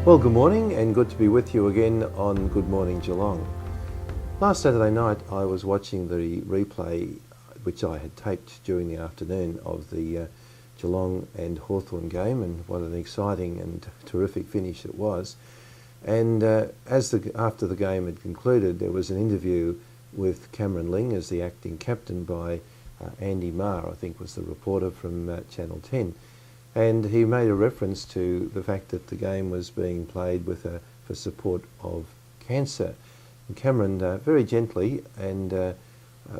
Well, good morning and good to be with you again on Good Morning Geelong. Last Saturday night I was watching the replay which I had taped during the afternoon of the Geelong and Hawthorn game, and what an exciting and terrific finish it was. And after the game had concluded, there was an interview with Cameron Ling as the acting captain by Andy Marr, I think was the reporter from Channel 10. And he made a reference to the fact that the game was being played for support of cancer. And Cameron very gently and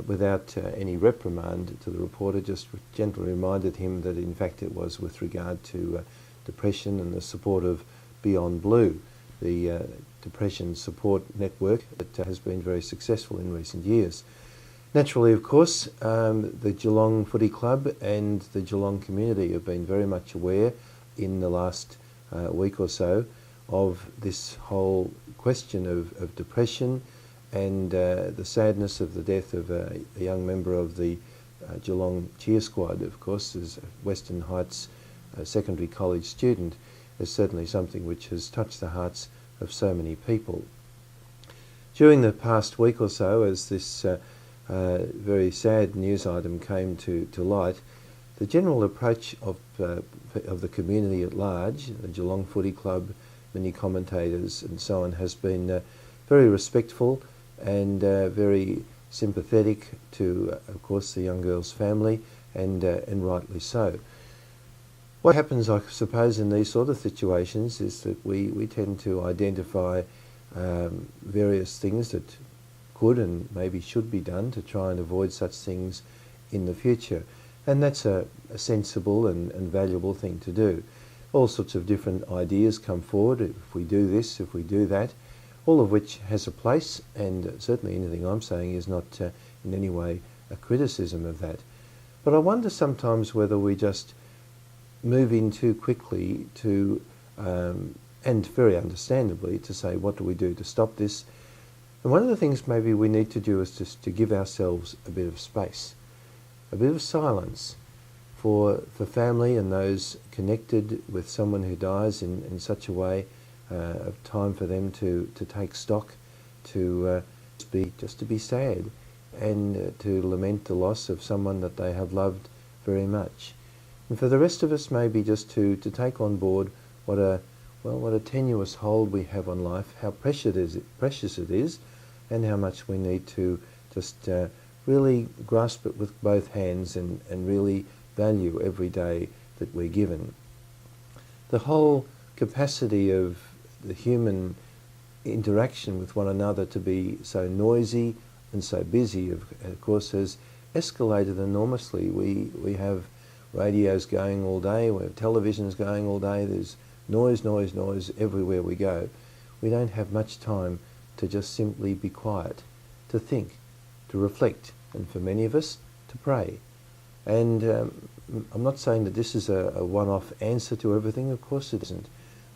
without any reprimand to the reporter, just gently reminded him that in fact it was with regard to depression and the support of Beyond Blue, the depression support network that has been very successful in recent years. Naturally, of course, the Geelong Footy Club and the Geelong community have been very much aware in the last week or so of this whole question of depression and the sadness of the death of a young member of the Geelong cheer squad. Of course, as a Western Heights secondary college student, is certainly something which has touched the hearts of so many people. During the past week or so, as this very sad news item came to light, the general approach of the community at large, the Geelong Footy Club, many commentators and so on, has been very respectful and very sympathetic to, of course, the young girl's family, and rightly so. What happens, I suppose, in these sort of situations is that we tend to identify various things that could and maybe should be done to try and avoid such things in the future. And that's a sensible and valuable thing to do. All sorts of different ideas come forward, if we do this, if we do that, all of which has a place, and certainly anything I'm saying is not in any way a criticism of that. But I wonder sometimes whether we just move in too quickly to, and very understandably, to say, what do we do to stop this? And one of the things maybe we need to do is just to give ourselves a bit of space, a bit of silence for family and those connected with someone who dies in such a way, of time for them to take stock, to be sad and to lament the loss of someone that they have loved very much. And for the rest of us, maybe just to take on board what a tenuous hold we have on life, how precious it is, and how much we need to just really grasp it with both hands and really value every day that we're given. The whole capacity of the human interaction with one another to be so noisy and so busy, of course, has escalated enormously. We have radios going all day, we have televisions going all day, there's noise everywhere we go. We don't have much time to just simply be quiet, to think, to reflect, and for many of us, to pray. And I'm not saying that this is a one-off answer to everything, of course it isn't,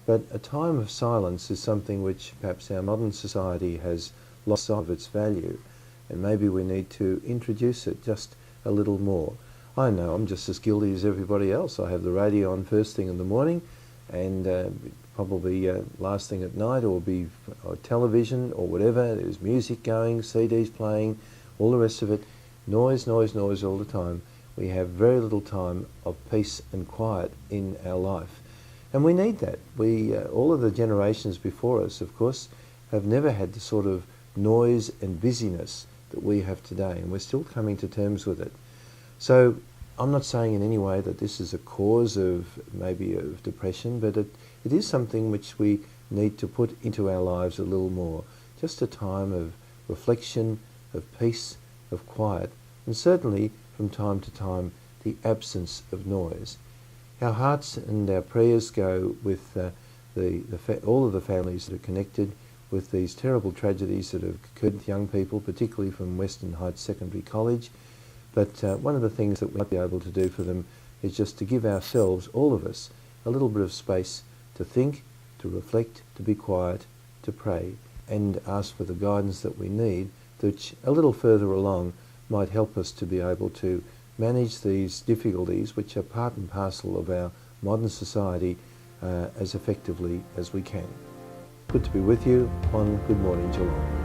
but a time of silence is something which perhaps our modern society has lost sight of its value, and maybe we need to introduce it just a little more. I know I'm just as guilty as everybody else. I have the radio on first thing in the morning, and probably last thing at night, or television or whatever. There's music going, CDs playing, all the rest of it. Noise all the time. We have very little time of peace and quiet in our life. And we need that. All of the generations before us, of course, have never had the sort of noise and busyness that we have today, and we're still coming to terms with it. So I'm not saying in any way that this is a cause of depression, but it is something which we need to put into our lives a little more. Just a time of reflection, of peace, of quiet, and certainly from time to time the absence of noise. Our hearts and our prayers go with all of the families that are connected with these terrible tragedies that have occurred with young people, particularly from Western Heights Secondary College. But one of the things that we might be able to do for them is just to give ourselves, all of us, a little bit of space to think, to reflect, to be quiet, to pray, and ask for the guidance that we need, which a little further along might help us to be able to manage these difficulties, which are part and parcel of our modern society, as effectively as we can. Good to be with you on Good Morning Geelong.